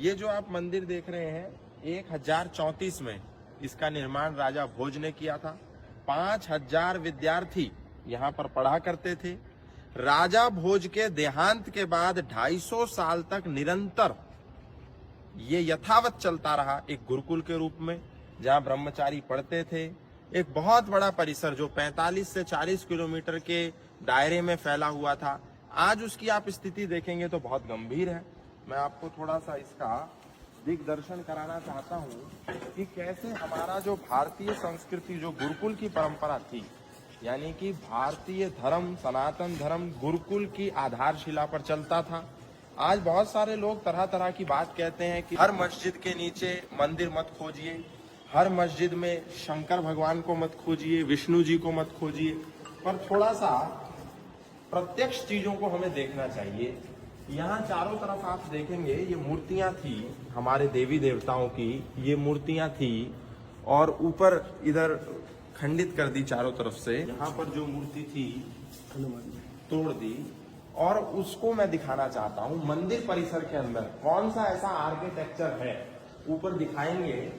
ये जो आप मंदिर देख रहे हैं 1034 में इसका निर्माण राजा भोज ने किया था। 5000 विद्यार्थी यहाँ पर पढ़ा करते थे। राजा भोज के देहांत के बाद 250 साल तक निरंतर ये यथावत चलता रहा, एक गुरुकुल के रूप में जहाँ ब्रह्मचारी पढ़ते थे। एक बहुत बड़ा परिसर जो 45 से 40 किलोमीटर के दायरे में फैला हुआ था। आज उसकी आप स्थिति देखेंगे तो बहुत गंभीर है। मैं आपको थोड़ा सा इसका दिग्दर्शन कराना चाहता हूँ कि कैसे हमारा जो भारतीय संस्कृति, जो गुरुकुल की परंपरा थी, यानी कि भारतीय धर्म, सनातन धर्म गुरुकुल की आधारशिला पर चलता था। आज बहुत सारे लोग तरह तरह की बात कहते हैं कि हर मस्जिद के नीचे मंदिर मत खोजिए, हर मस्जिद में शंकर भगवान को मत खोजिए, विष्णु जी को मत खोजिए, पर थोड़ा सा प्रत्यक्ष चीजों को हमें देखना चाहिए। यहाँ चारों तरफ आप देखेंगे ये मूर्तियां थी हमारे देवी देवताओं की, ये मूर्तियां थी और ऊपर इधर खंडित कर दी चारों तरफ से। यहाँ पर जो मूर्ति थी तोड़ दी और उसको मैं दिखाना चाहता हूँ मंदिर परिसर के अंदर कौन सा ऐसा आर्किटेक्चर है। ऊपर दिखाएंगे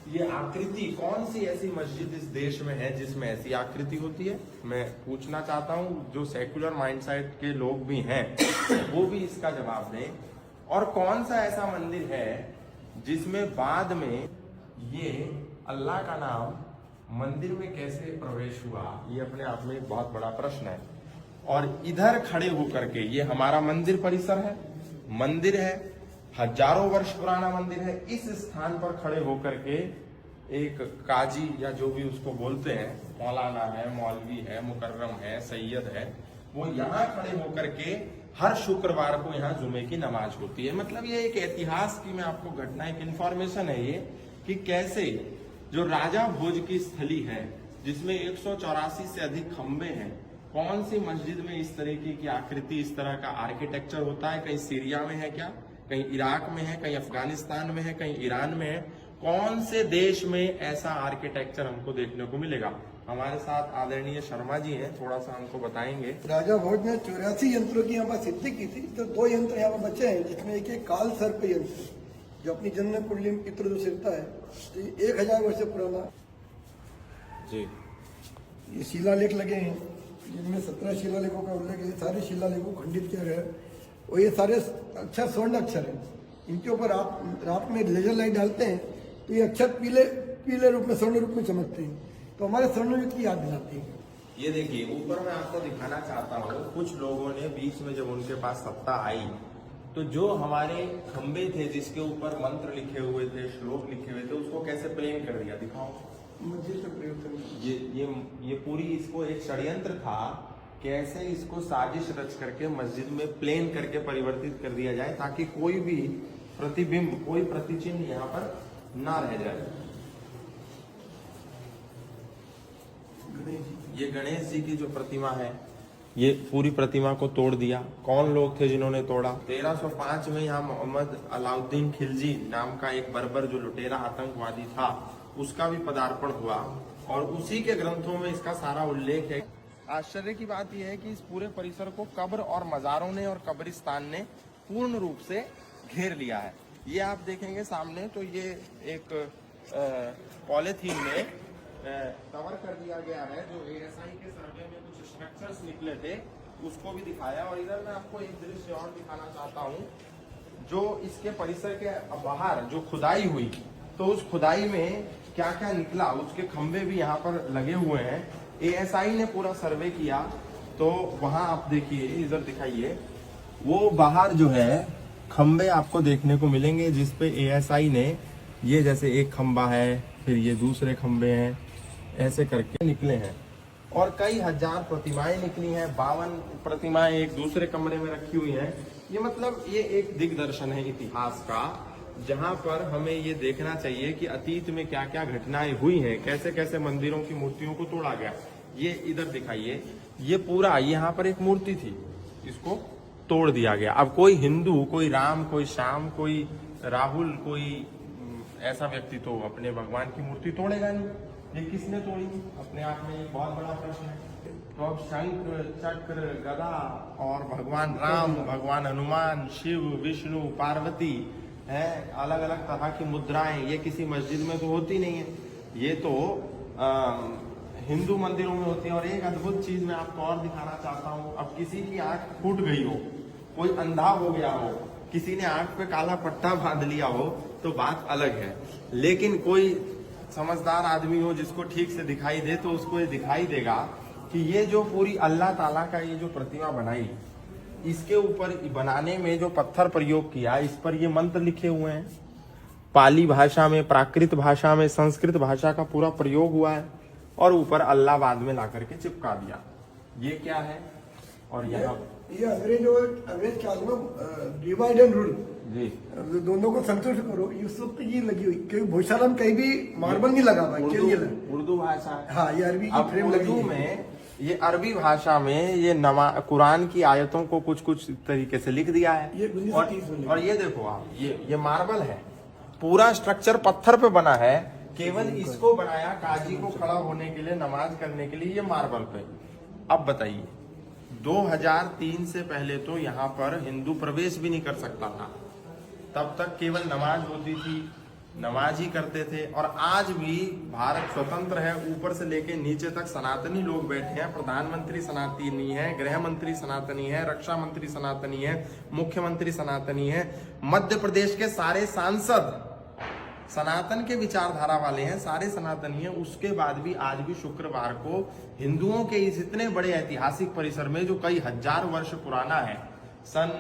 ये आकृति, कौन सी ऐसी मस्जिद इस देश में है जिसमें ऐसी आकृति होती है। मैं पूछना चाहता हूँ जो सेक्युलर माइंडसेट के लोग भी हैं वो भी इसका जवाब दें। और कौन सा ऐसा मंदिर है जिसमें बाद में ये अल्लाह का नाम मंदिर में कैसे प्रवेश हुआ, ये अपने आप में एक बहुत बड़ा प्रश्न है। और इधर खड़े होकर के ये हमारा मंदिर परिसर है, मंदिर है, हजारों वर्ष पुराना मंदिर है। इस स्थान पर खड़े होकर के एक काजी या जो भी उसको बोलते हैं, मौलाना है, मौलवी है, मुकर्रम है, सैयद है, वो यहाँ खड़े होकर के हर शुक्रवार को यहाँ जुमे की नमाज होती है। मतलब ये एक इतिहास की मैं आपको घटना, एक इंफॉर्मेशन है ये कि कैसे जो राजा भोज की स्थली है जिसमें 184 से अधिक खंबे हैं, कौन सी मस्जिद में इस तरीके की आकृति, इस तरह का आर्किटेक्चर होता है। कहीं सीरिया में है क्या, कहीं इराक में है, कहीं अफगानिस्तान में है, कहीं ईरान में है। कौन से देश में ऐसा आर्किटेक्चर हमको देखने को मिलेगा। हमारे साथ आदरणीय शर्मा जी हैं, थोड़ा सा हमको बताएंगे। राजा भोज ने 84 यंत्रों की यहाँ पर सिद्धि की थी, तो 2 यंत्र यहाँ पर बचे हैं जिसमें एक काल सर्प यंत्र जो अपनी जन्म कुंडली में पितृ जो सिरता है, तो 1000 वर्ष पुराना जी। ये शिलालेख लगे हैं जिनमें 17 शिलालेखों का उल्लेख है। सारे शिलालेखों को खंडित किया गया है और ये सारे अक्षर स्वर्ण अक्षर हैं। इनके ऊपर आप रात में लेजर लाइट डालते हैं तो ये अक्षर पीले रूप में, स्वर्ण रूप में चमकते हैं, तो हमारे स्वर्ण युग की याद दिलाते हैं। ये देखिए ऊपर मैं आपको दिखाना चाहता हूँ, कुछ लोगों ने बीच में जब उनके पास सत्ता आई तो जो हमारे खंबे थे जिसके ऊपर मंत्र लिखे हुए थे, श्लोक लिखे हुए थे, उसको कैसे प्लेन कर दिया। दिखाओ मस्जिद से प्रयोग ये पूरी इसको एक षड्यंत्र था, कैसे इसको साजिश रच करके मस्जिद में प्लेन करके परिवर्तित कर दिया जाए ताकि कोई भी प्रतिबिंब, कोई प्रतिचिन्ह यहाँ पर ना रह जाए। ये गणेश जी की जो प्रतिमा है, ये पूरी प्रतिमा को तोड़ दिया। कौन लोग थे जिन्होंने तोड़ा। 1305 में यहाँ मोहम्मद अलाउद्दीन खिलजी नाम का एक बर्बर जो लुटेरा आतंकवादी था, उसका भी पदार्पण हुआ और उसी के ग्रंथों में इसका सारा उल्लेख है। आश्चर्य की बात यह है कि इस पूरे परिसर को कब्र और मजारों ने और कब्रिस्तान ने पूर्ण रूप से घेर लिया है। ये आप देखेंगे सामने, तो ये एक पॉलीथीन में कवर कर दिया गया है जो ASI के सर्वे में कुछ स्ट्रक्चर्स निकले थे, उसको भी दिखाया। और इधर मैं आपको एक दृश्य और दिखाना चाहता हूँ जो इसके परिसर के बाहर जो खुदाई हुई, तो उस खुदाई में क्या क्या निकला, उसके खंभे भी यहाँ पर लगे हुए हैं। ASI ने पूरा सर्वे किया, तो वहां आप देखिए, इधर दिखाइए, वो बाहर जो है खंबे आपको देखने को मिलेंगे जिसपे ASI ने ये जैसे एक खंबा है, फिर ये दूसरे खंबे हैं, ऐसे करके निकले हैं। और कई हजार प्रतिमाएं निकली हैं, 52 प्रतिमाएं एक दूसरे कमरे में रखी हुई हैं। ये मतलब ये एक दिग्दर्शन है इतिहास का, जहां पर हमें ये देखना चाहिए कि अतीत में क्या क्या घटनाएं हुई हैं, कैसे कैसे मंदिरों की मूर्तियों को तोड़ा गया। ये इधर दिखाइए, ये पूरा यहाँ पर एक मूर्ति थी, इसको तोड़ दिया गया। अब कोई हिंदू, कोई राम, कोई श्याम, कोई राहुल, कोई ऐसा व्यक्ति तो अपने भगवान की मूर्ति तोड़ेगा नहीं। ये किसने तोड़ी, अपने आप में एक बहुत बड़ा प्रश्न है। तो अब शंख, चक्र, गदा और भगवान राम, भगवान हनुमान, शिव, विष्णु, पार्वती, है, अलग अलग तरह की मुद्राएं, ये किसी मस्जिद में तो होती नहीं है, ये तो हिंदू मंदिरों में होती है। और एक अद्भुत चीज मैं आपको और दिखाना चाहता हूँ। अब किसी की आंख फूट गई हो, कोई अंधा हो गया हो, किसी ने आंख पे काला पट्टा बांध लिया हो तो बात अलग है, लेकिन कोई समझदार आदमी हो जिसको ठीक से दिखाई दे तो उसको ये दिखाई देगा कि ये जो पूरी अल्लाह ताला का ये जो प्रतिमा बनाई, इसके ऊपर बनाने में जो पत्थर प्रयोग किया, इस पर ये मंत्र लिखे हुए हैं। पाली भाषा में, प्राकृत भाषा में, संस्कृत भाषा का पूरा प्रयोग हुआ है, और ऊपर अल्लाह बाद में ला करके चिपका दिया। ये क्या है? और यहाँ ये अंग्रेज काल में डिवाइड एंड रूल जी दोनों को संतुष्ट करो, ये सब पे ये लगी हुई, क्योंकि भूषाला में कहीं भी मार्बल नहीं लगा हुआ, उर्दू भाषा है। हाँ, ये अरबी की फ्रेम लगी उर्दू में, ये अरबी भाषा में ये कुरान की आयतों को कुछ कुछ तरीके से लिख दिया है। ये 1930 में और ये देखो आप, ये मार्बल है, पूरा स्ट्रक्चर पत्थर पे बना है, केवल इसको बनाया काजी को खड़ा होने के लिए, नमाज करने के लिए, ये मार्बल पे। अब बताइए, 2003 से पहले तो यहाँ पर हिंदू प्रवेश भी नहीं कर सकता था, तब तक केवल नमाज होती थी, नमाज ही करते थे। और आज भी भारत स्वतंत्र है, ऊपर से लेके नीचे तक सनातनी लोग बैठे हैं। प्रधानमंत्री सनातनी है, गृह मंत्री सनातनी है, रक्षा मंत्री सनातनी है, मुख्यमंत्री सनातनी है, मध्य प्रदेश के सारे सांसद सनातन के विचारधारा वाले हैं, सारे सनातनी हैं। उसके बाद भी आज भी शुक्रवार को हिंदुओं के इस इतने बड़े ऐतिहासिक परिसर में, जो कई हजार वर्ष पुराना है, सन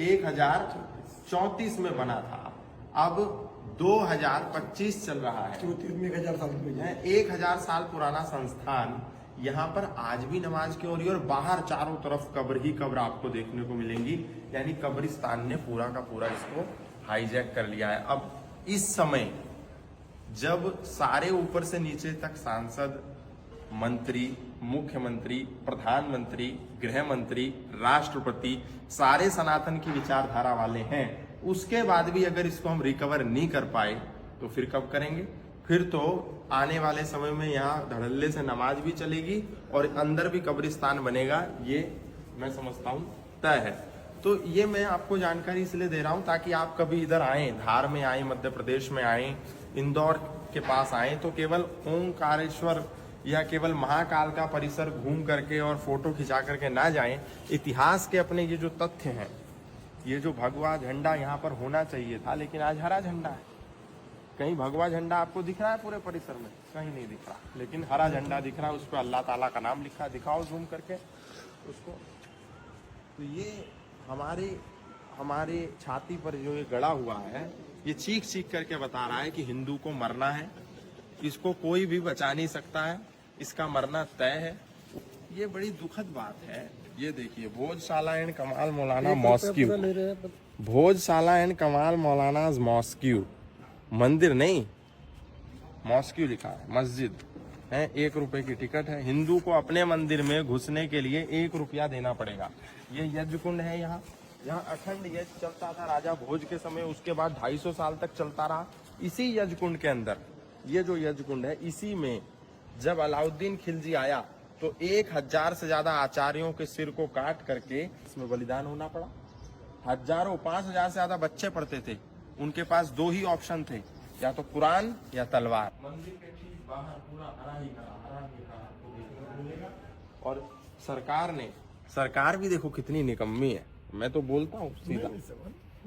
1034 में बना था, अब 2025 चल रहा है, 1000 साल में 1000 साल पुराना संस्थान, यहाँ पर आज भी नमाज की हो रही है। और बाहर चारों तरफ कब्र ही कब्र आपको देखने को मिलेंगी, यानी कब्रिस्तान ने पूरा का पूरा इसको हाईजैक कर लिया है। अब इस समय जब सारे ऊपर से नीचे तक सांसद, मंत्री, मुख्यमंत्री, प्रधानमंत्री, गृह मंत्री, राष्ट्रपति सारे सनातन की विचारधारा वाले हैं, उसके बाद भी अगर इसको हम रिकवर नहीं कर पाए तो फिर कब करेंगे? फिर तो आने वाले समय में यहाँ धड़ल्ले से नमाज भी चलेगी और अंदर भी कब्रिस्तान बनेगा, ये मैं समझता हूँ तय है। तो ये मैं आपको जानकारी इसलिए दे रहा हूँ ताकि आप कभी इधर आए, धार में आए, मध्य प्रदेश में आए, इंदौर के पास आए, तो केवल ओंकारेश्वर या केवल महाकाल का परिसर घूम करके और फोटो खिंचा करके ना जाएं। इतिहास के अपने ये जो तथ्य हैं, ये जो भगवा झंडा यहाँ पर होना चाहिए था, लेकिन आज हरा झंडा है। कहीं भगवा झंडा आपको दिख रहा है पूरे परिसर में? कहीं नहीं दिख रहा, लेकिन हरा झंडा दिख रहा है, उस पर अल्लाह ताला का नाम लिखा। दिखाओ जूम करके उसको। तो ये हमारे छाती पर जो ये गड़ा हुआ है, ये चीख चीख करके बता रहा है कि हिंदू को मरना है, इसको कोई भी बचा नहीं सकता है, इसका मरना तय है। ये बड़ी दुखद बात है। ये देखिए, भोजशाला एंड कमाल मौलाना मॉस्क्यू, भोजशाला एंड कमाल मौलाना मॉस्क्यू, मंदिर नहीं मॉस्क्यू लिखा है, मस्जिद है। 1 रुपए की टिकट है। हिंदू को अपने मंदिर में घुसने के लिए 1 रुपया देना पड़ेगा। ये यज्ञ कुंड है, यहाँ अखंड यज्ञ चलता था राजा भोज के समय, उसके बाद 250 साल तक चलता रहा। इसी यज्ञ कुंड के अंदर, ये जो यज्ञ कुंड है, इसी में जब अलाउद्दीन खिलजी आया तो 1000 से ज्यादा आचार्यों के सिर को काट करके इसमें बलिदान होना पड़ा। हजारों, 5000 से ज्यादा बच्चे पढ़ते थे, उनके पास 2 ही ऑप्शन थे, या तो कुरान या तलवार। मंदिर के ठीक बाहर पूरा हरा ही आपको देखने को मिलेगा। और सरकार भी देखो कितनी निकम्मी है। मैं तो बोलता हूँ सीधा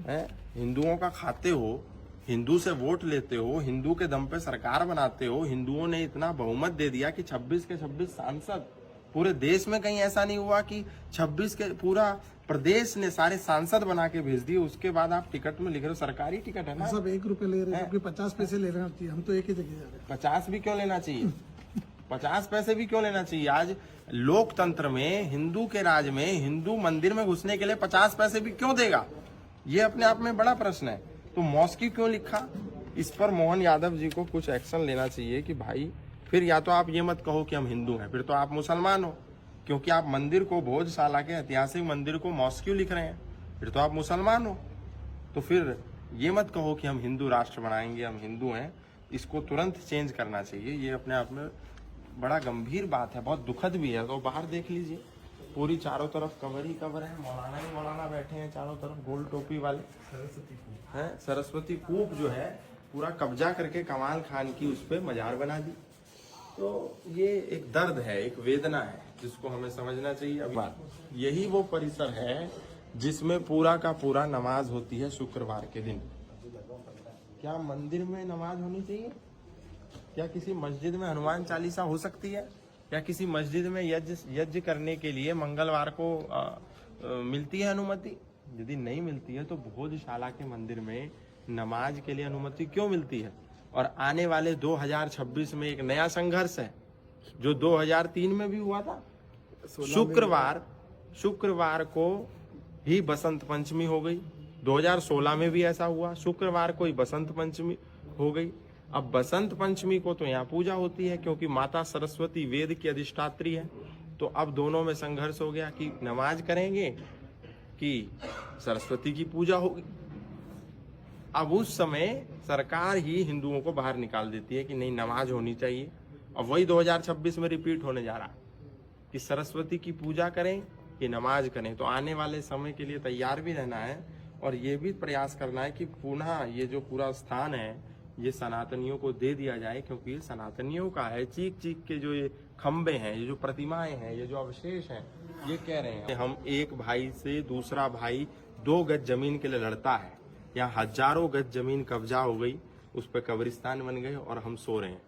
है, हिंदुओं का खाते हो, हिंदू से वोट लेते हो, हिंदू के दम पे सरकार बनाते हो। हिंदुओं ने इतना बहुमत दे दिया कि 26 के 26 सांसद, पूरे देश में कहीं ऐसा नहीं हुआ कि 26 के पूरा प्रदेश ने सारे सांसद बना के भेज दिए। उसके बाद आप टिकट में लिख रहे हो, सरकारी टिकट है ना, सब 1 रुपए ले रहे हैं, 50 पैसे ले रहे हैं। हम तो एक ही जगह जा रहे हैं। 50 भी क्यों लेना चाहिए? 50 पैसे भी क्यों लेना चाहिए? आज लोकतंत्र में, हिंदू के राज में, हिंदू मंदिर में घुसने के लिए 50 पैसे भी क्यों देगा? ये अपने आप में बड़ा प्रश्न है। तो मॉस्क्यू क्यों लिखा? इस पर मोहन यादव जी को कुछ एक्शन लेना चाहिए कि भाई, फिर या तो आप ये मत कहो कि हम हिंदू हैं, फिर तो आप मुसलमान हो, क्योंकि आप मंदिर को, भोजशाला के ऐतिहासिक मंदिर को मॉस्क्यू लिख रहे हैं, फिर तो आप मुसलमान हो। तो फिर ये मत कहो कि हम हिंदू राष्ट्र बनाएंगे, हम हिंदू हैं। इसको तुरंत चेंज करना चाहिए। ये अपने आप में बड़ा गंभीर बात है, बहुत दुखद भी है। तो बाहर देख लीजिए, पूरी चारों तरफ कवर ही कवर है, मौलाना ही मौलाना बैठे हैं चारों तरफ, गोल टोपी वाले हैं। सरस्वती कूप जो है पूरा कब्जा करके कमाल खान की उस पर मजार बना दी। तो ये एक दर्द है, एक वेदना है जिसको हमें समझना चाहिए। अब यही वो परिसर है जिसमें पूरा का पूरा नमाज होती है शुक्रवार के दिन। क्या मंदिर में नमाज होनी चाहिए? क्या किसी मस्जिद में हनुमान चालीसा हो सकती है? क्या किसी मस्जिद में यज्ञ करने के लिए मंगलवार को मिलती है अनुमति? यदि नहीं मिलती है तो भोजशाला के मंदिर में नमाज के लिए अनुमति क्यों मिलती है? और आने वाले 2026 में एक नया संघर्ष है जो 2003 में भी हुआ था। शुक्रवार को ही बसंत पंचमी हो गई, 2016 में भी ऐसा हुआ, शुक्रवार को ही बसंत पंचमी हो गई। अब बसंत पंचमी को तो यहाँ पूजा होती है क्योंकि माता सरस्वती वेद की अधिष्ठात्री है। तो अब दोनों में संघर्ष हो गया कि नमाज करेंगे कि सरस्वती की पूजा होगी। अब उस समय सरकार ही हिंदुओं को बाहर निकाल देती है कि नहीं, नमाज होनी चाहिए। अब वही 2026 में रिपीट होने जा रहा कि सरस्वती की पूजा करें कि नमाज करें। तो आने वाले समय के लिए तैयार भी रहना है और ये भी प्रयास करना है कि पुनः ये जो पूरा स्थान है ये सनातनियों को दे दिया जाए, क्योंकि ये सनातनियों का है। चीख चीख के जो ये खंबे हैं, ये जो प्रतिमाएं हैं, ये जो अवशेष हैं, ये कह रहे हैं हम एक भाई से दूसरा भाई 2 गज जमीन के लिए लड़ता है, यहाँ हजारों गज जमीन कब्जा हो गई, उस पर कब्रिस्तान बन गए और हम सो रहे हैं।